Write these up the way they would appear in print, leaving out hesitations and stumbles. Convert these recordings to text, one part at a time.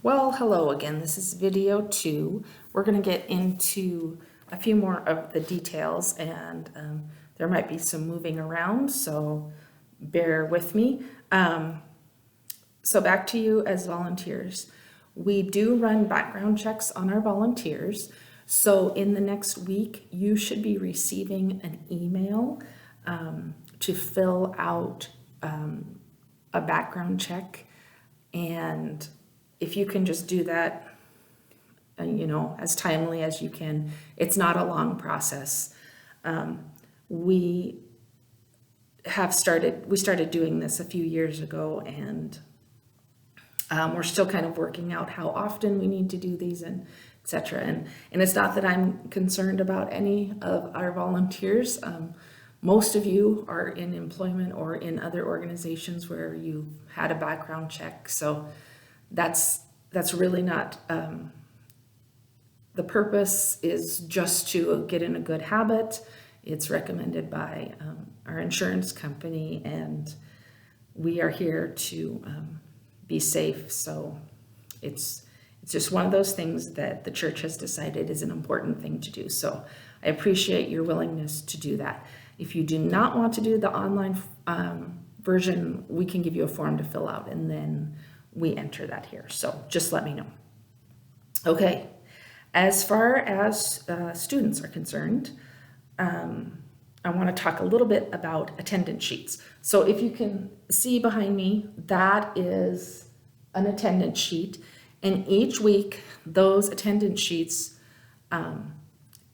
Well, hello again. This is video 2. We're going to get into a few more of the details, and there might be some moving around, so bear with me. So back to you as volunteers. We do run background checks on our volunteers. So in the next week, you should be receiving an email to fill out a background check. And if you can just do that, as timely as you can, it's not a long process. We started doing this a few years ago, and we're still kind of working out how often we need to do these and et cetera. And it's not that I'm concerned about any of our volunteers. Most of you are in employment or in other organizations where you had a background check. So that's really not, the purpose is just to get in a good habit. It's recommended by our insurance company, and we are here to be safe. So it's just one of those things that the church has decided is an important thing to do. So I appreciate your willingness to do that. If you do not want to do the online version, we can give you a form to fill out, and then we enter that here. So just let me know. Okay, as far as students are concerned, I want to talk a little bit about attendance sheets. So if you can see behind me, that is an attendance sheet. And each week, those attendance sheets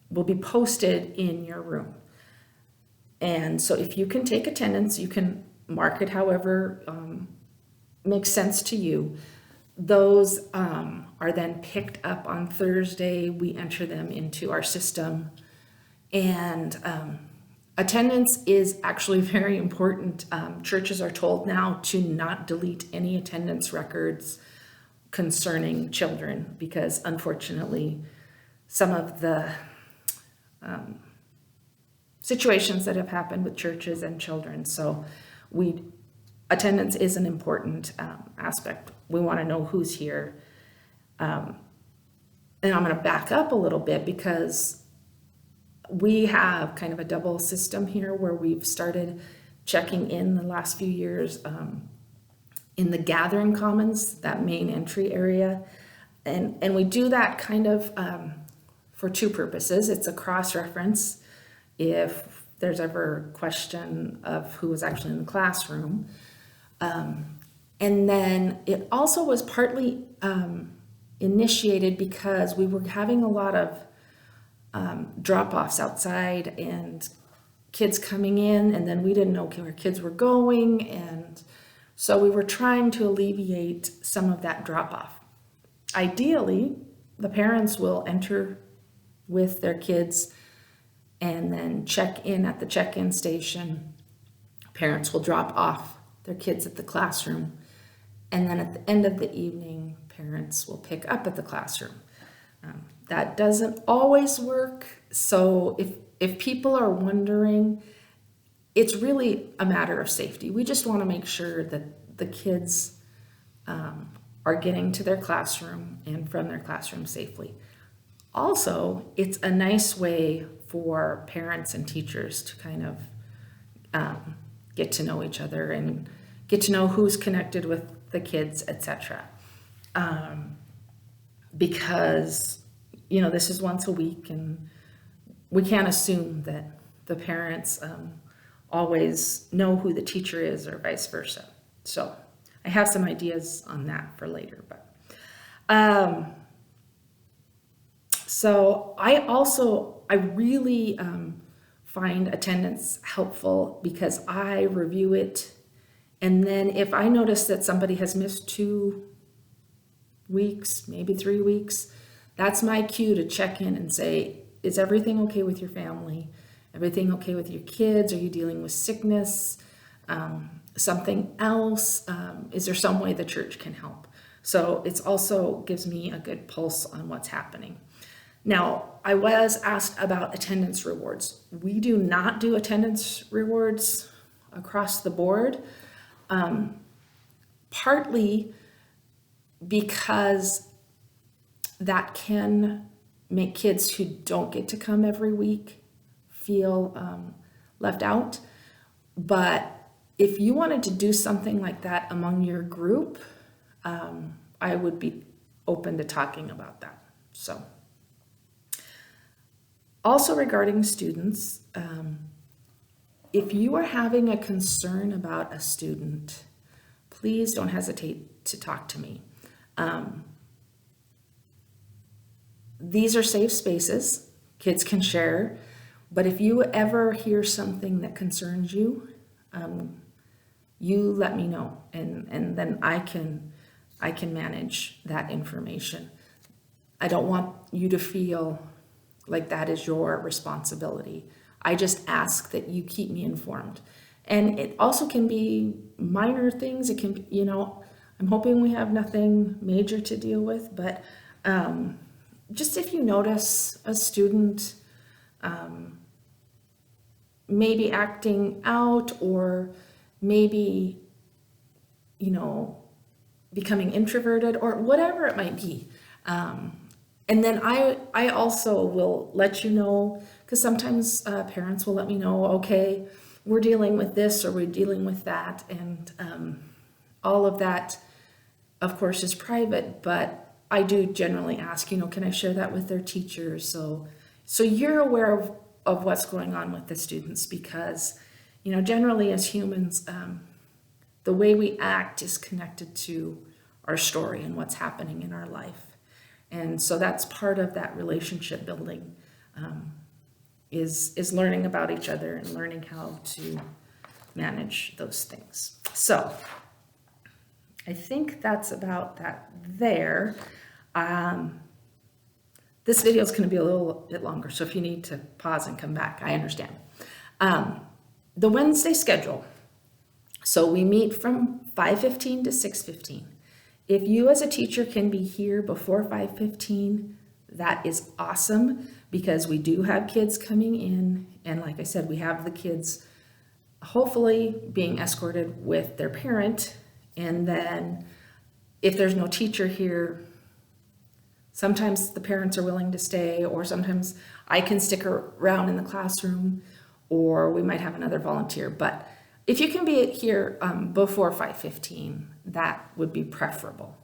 will be posted in your room. And so if you can take attendance, you can mark it however makes sense to you. Those are then picked up on Thursday. We enter them into our system. And attendance is actually very important. Churches are told now to not delete any attendance records concerning children, because unfortunately some of the situations that have happened with churches and children. So attendance is an important aspect. We want to know who's here. And I'm going to back up a little bit, because we have kind of a double system here where we've started checking in the last few years in the gathering commons, that main entry area. And we do that kind of for two purposes. It's a cross-reference if there's ever a question of who was actually in the classroom. And then it also was partly initiated because we were having a lot of drop-offs outside and kids coming in, and then we didn't know where kids were going, and so we were trying to alleviate some of that drop-off. Ideally, the parents will enter with their kids and then check in at the check-in station. Parents will drop off their kids at the classroom, and then at the end of the evening, parents will pick up at the classroom. That doesn't always work, so if people are wondering, it's really a matter of safety. We just want to make sure that the kids are getting to their classroom and from their classroom safely. Also, it's a nice way for parents and teachers to kind of get to know each other and get to know who's connected with the kids, etc. Because this is once a week, and we can't assume that the parents always know who the teacher is or vice versa. So I have some ideas on that for later. But so I really find attendance helpful, because I review it, and then if I notice that somebody has missed 2 weeks, maybe 3 weeks, that's my cue to check in and say, is everything okay with your family? Everything okay with your kids? Are you dealing with sickness? Something else? Is there some way the church can help? So it also gives me a good pulse on what's happening. Now, I was asked about attendance rewards. We do not do attendance rewards across the board. Partly because that can make kids who don't get to come every week feel left out. But if you wanted to do something like that among your group, I would be open to talking about that. So, also regarding students, if you are having a concern about a student, please don't hesitate to talk to me. These are safe spaces. Kids can share. But if you ever hear something that concerns you, you let me know, and then I can manage that information. I don't want you to feel like that is your responsibility. I just ask that you keep me informed. And it also can be minor things. It can, I'm hoping we have nothing major to deal with, but just if you notice a student maybe acting out, or maybe, becoming introverted, or whatever it might be. And then I also will let you know, because sometimes parents will let me know, okay, we're dealing with this or we're dealing with that. And all of that, of course, is private, but I do generally ask, can I share that with their teachers? So you're aware of what's going on with the students, because, generally as humans, the way we act is connected to our story and what's happening in our life. And so that's part of that relationship building, is learning about each other and learning how to manage those things. So I think that's about that there. This video is going to be a little bit longer, so if you need to pause and come back, I understand. The Wednesday schedule. So we meet from 5:15 to 6:15. If you as a teacher can be here before 5:15, that is awesome, because we do have kids coming in. And like I said, we have the kids hopefully being escorted with their parent. And then if there's no teacher here, sometimes the parents are willing to stay, or sometimes I can stick around in the classroom, or we might have another volunteer. But if you can be here before 5:15, that would be preferable.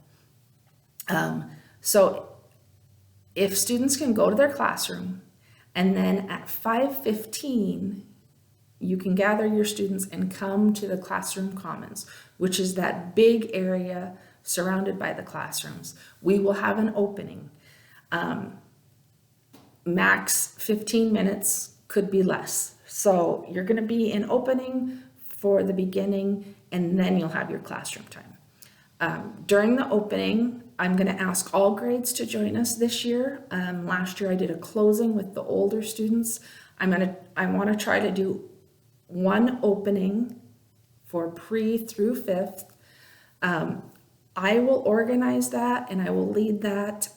So if students can go to their classroom, and then at 5:15, you can gather your students and come to the classroom commons, which is that big area surrounded by the classrooms. We will have an opening. Max 15 minutes, could be less. So you're going to be in opening for the beginning, and then you'll have your classroom time. During the opening, I'm going to ask all grades to join us this year. Last year I did a closing with the older students. I want to try to do one opening for pre through fifth. I will organize that and I will lead that.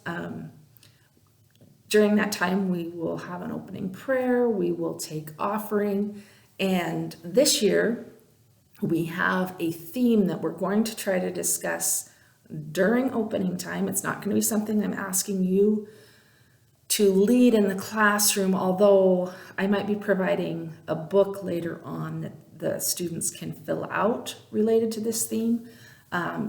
During that time, we will have an opening prayer, we will take offering, and this year we have a theme that we're going to try to discuss during opening time. It's not going to be something I'm asking you to lead in the classroom, although I might be providing a book later on that the students can fill out related to this theme.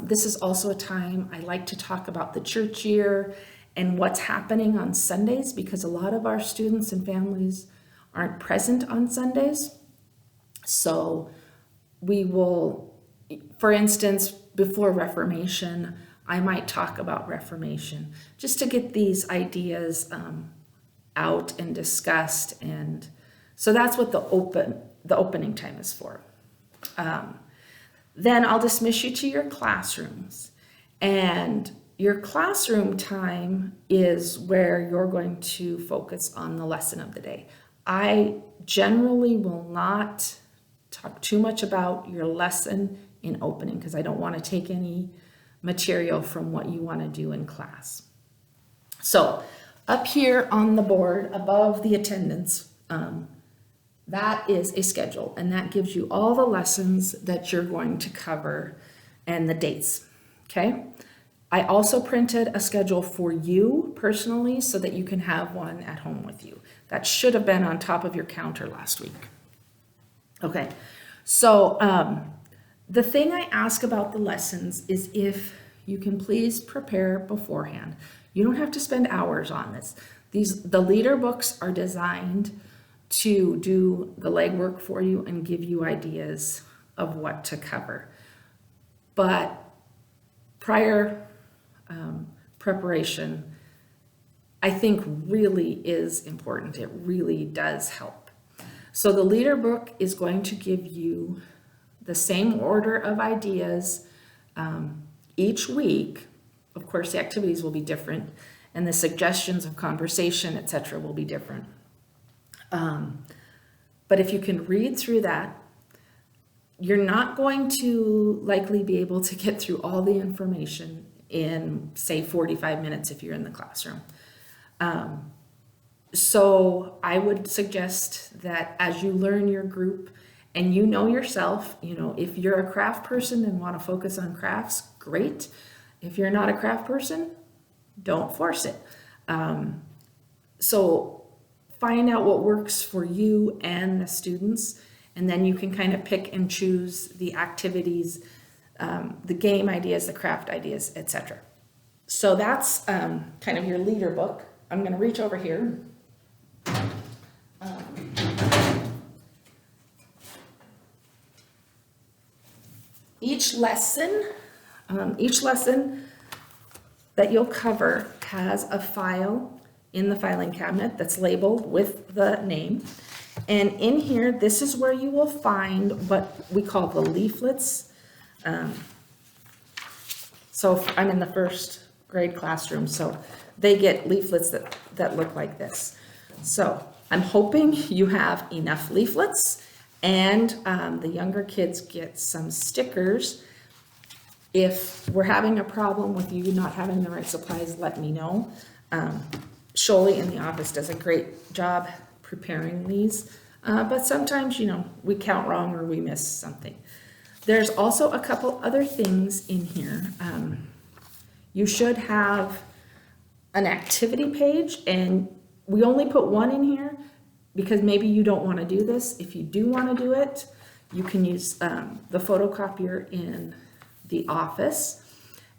This is also a time I like to talk about the church year and what's happening on Sundays, because a lot of our students and families aren't present on Sundays. So we will, for instance, before Reformation, I might talk about Reformation, just to get these ideas out and discussed. And so that's what the opening time is for. Then I'll dismiss you to your classrooms, and your classroom time is where you're going to focus on the lesson of the day. I generally will not talk too much about your lesson in opening, because I don't want to take any material from what you want to do in class. So up here on the board above the attendance, that is a schedule, and that gives you all the lessons that you're going to cover and the dates, okay? I also printed a schedule for you personally so that you can have one at home with you. That should have been on top of your counter last week. Okay, so the thing I ask about the lessons is if you can please prepare beforehand. You don't have to spend hours on this. The leader books are designed to do the legwork for you and give you ideas of what to cover. But prior preparation, I think really is important. It really does help. So the leader book is going to give you the same order of ideas each week. Of course, the activities will be different, and the suggestions of conversation, etc., will be different. But if you can read through that, you're not going to likely be able to get through all the information in, say, 45 minutes if you're in the classroom. So I would suggest that as you learn your group and you know yourself, if you're a craft person and want to focus on crafts, great. If you're not a craft person, don't force it. So find out what works for you and the students, and then you can kind of pick and choose the activities, the game ideas, the craft ideas, etc. So that's kind of your leader book. I'm going to reach over here. Each lesson that you'll cover has a file in the filing cabinet that's labeled with the name. And in here, this is where you will find what we call the leaflets. So I'm in the first grade classroom, so they get leaflets that look like this. So I'm hoping you have enough leaflets, and the younger kids get some stickers. If we're having a problem with you not having the right supplies, let me know. Sholly in the office does a great job preparing these, but sometimes, we count wrong or we miss something. There's also a couple other things in here. You should have an activity page, and we only put one in here because maybe you don't want to do this. If you do want to do it, you can use the photocopier in the office.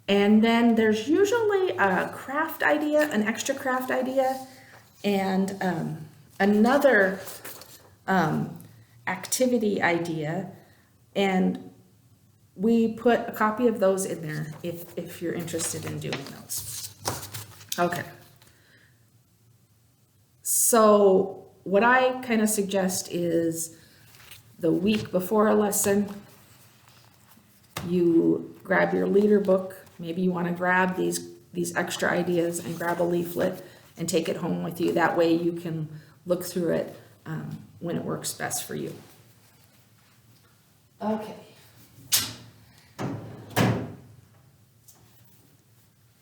And then there's usually a craft idea, an extra craft idea, and another activity idea. And we put a copy of those in there if you're interested in doing those. Okay. So what I kind of suggest is the week before a lesson, you grab your leader book. Maybe you want to grab these extra ideas and grab a leaflet and take it home with you. That way you can look through it when it works best for you. Okay.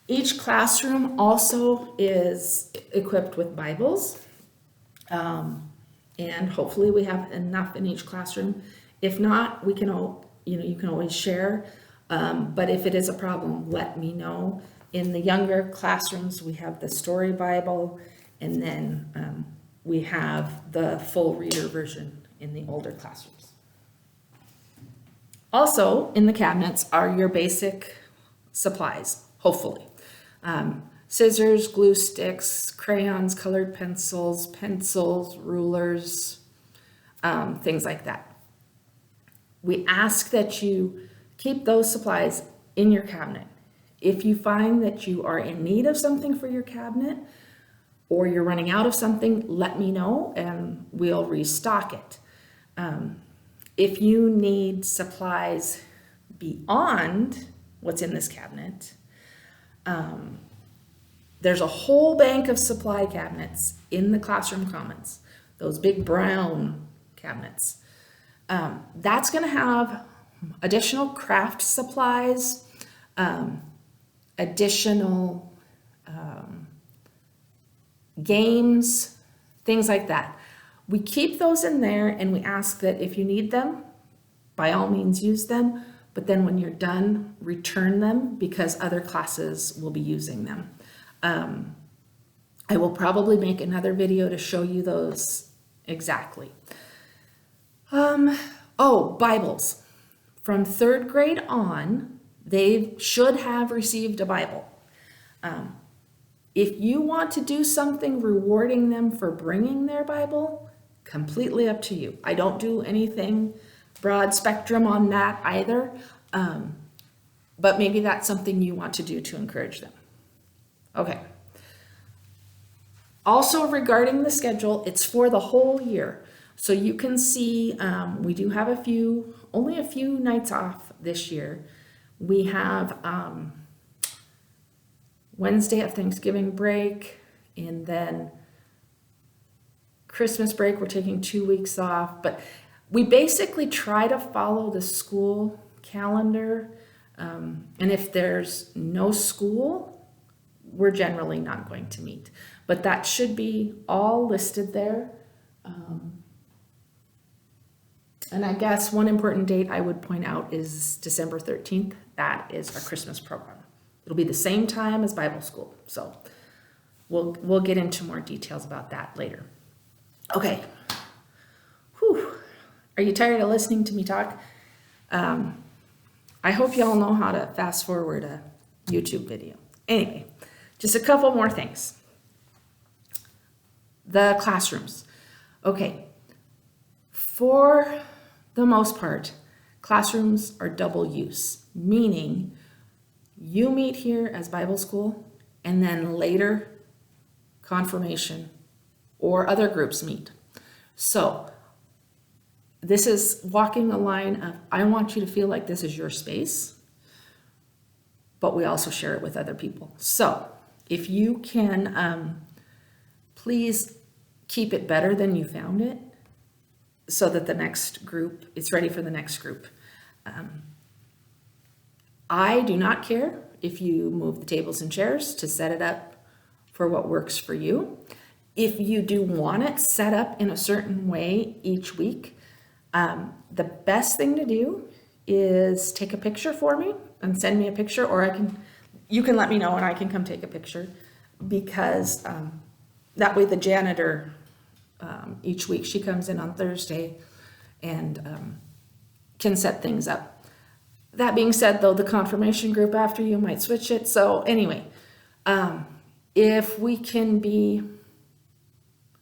Each classroom also is equipped with Bibles, and hopefully we have enough in each classroom. If not, we can you can always share. But if it is a problem, let me know. In the younger classrooms, we have the Story Bible, and then we have the full reader version in the older classrooms. Also, in the cabinets are your basic supplies, hopefully. Scissors, glue sticks, crayons, colored pencils, rulers, things like that. We ask that you keep those supplies in your cabinet. If you find that you are in need of something for your cabinet or you're running out of something, let me know and we'll restock it. If you need supplies beyond what's in this cabinet, there's a whole bank of supply cabinets in the classroom commons, those big brown cabinets. That's going to have additional craft supplies, additional games, things like that. We keep those in there and we ask that if you need them, by all means use them, but then when you're done, return them because other classes will be using them. I will probably make another video to show you those exactly. Bibles. From 3rd grade on, they should have received a Bible. If you want to do something rewarding them for bringing their Bible, completely up to you. I don't do anything broad spectrum on that either, but maybe that's something you want to do to encourage them. Okay. Also regarding the schedule, it's for the whole year. So you can see we do have only a few nights off this year. We have Wednesday of Thanksgiving break, and then Christmas break, we're taking 2 weeks off. But we basically try to follow the school calendar. And if there's no school, we're generally not going to meet. But that should be all listed there. And I guess one important date I would point out is December 13th. That is our Christmas program. It'll be the same time as Bible school. So we'll get into more details about that later. Okay. Whew. Are you tired of listening to me talk? I hope y'all know how to fast forward a YouTube video. Anyway, just a couple more things. The classrooms. Okay. For the most part, classrooms are double use, meaning you meet here as Bible school, and then later confirmation or other groups meet. So this is walking a line of, I want you to feel like this is your space, but we also share it with other people. So if you can, please keep it better than you found it, so that the next group, it's ready for the next group. I do not care if you move the tables and chairs to set it up for what works for you. If you do want it set up in a certain way each week, the best thing to do is take a picture for me and send me a picture, or you can let me know and I can come take a picture, because that way the janitor, each week she comes in on Thursday and can set things up. That being said, though, the confirmation group after you might switch it. So anyway, if we can be,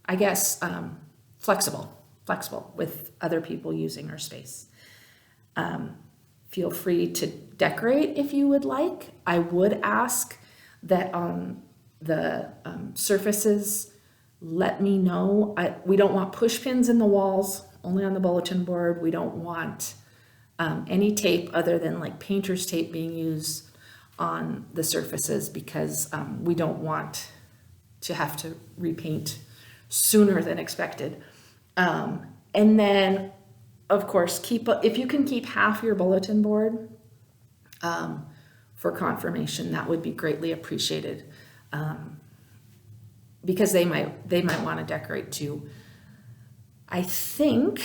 I guess, flexible with other people using our space. Feel free to decorate if you would like. I would ask that on the surfaces, let me know. We don't want push pins in the walls, only on the bulletin board. We don't want any tape other than like painter's tape being used on the surfaces, because we don't want to have to repaint sooner than expected. And then, of course, if you can keep half your bulletin board for confirmation, that would be greatly appreciated, because they might want to decorate too. I think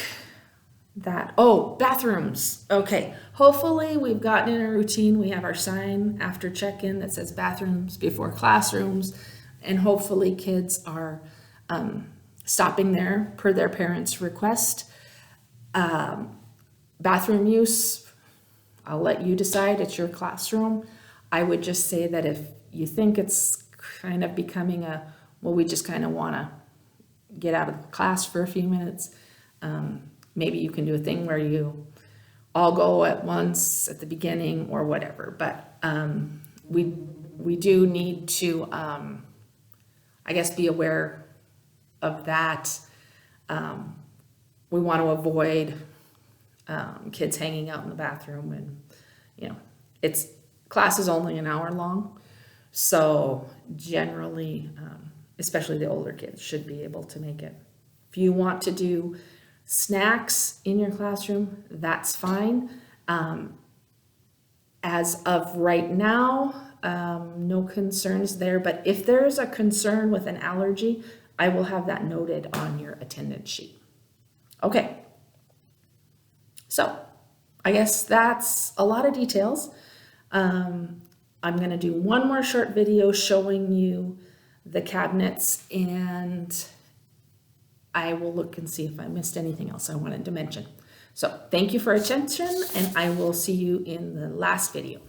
that, bathrooms. Okay, hopefully we've gotten in a routine. We have our sign after check-in that says bathrooms before classrooms, and hopefully kids are stopping there per their parents' request. Bathroom use, I'll let you decide. It's your classroom. I would just say that if you think it's kind of becoming we just kind of want to get out of the class for a few minutes, maybe you can do a thing where you all go at once at the beginning or whatever. But we do need to, I guess, be aware of that. We want to avoid kids hanging out in the bathroom, and class is only an hour long, so generally, especially the older kids, should be able to make it. If you want to do snacks in your classroom, that's fine. As of right now, no concerns there, but if there's a concern with an allergy, I will have that noted on your attendance sheet. Okay, so I guess that's a lot of details. I'm going to do one more short video showing you the cabinets, and I will look and see if I missed anything else I wanted to mention. So thank you for attention, and I will see you in the last video.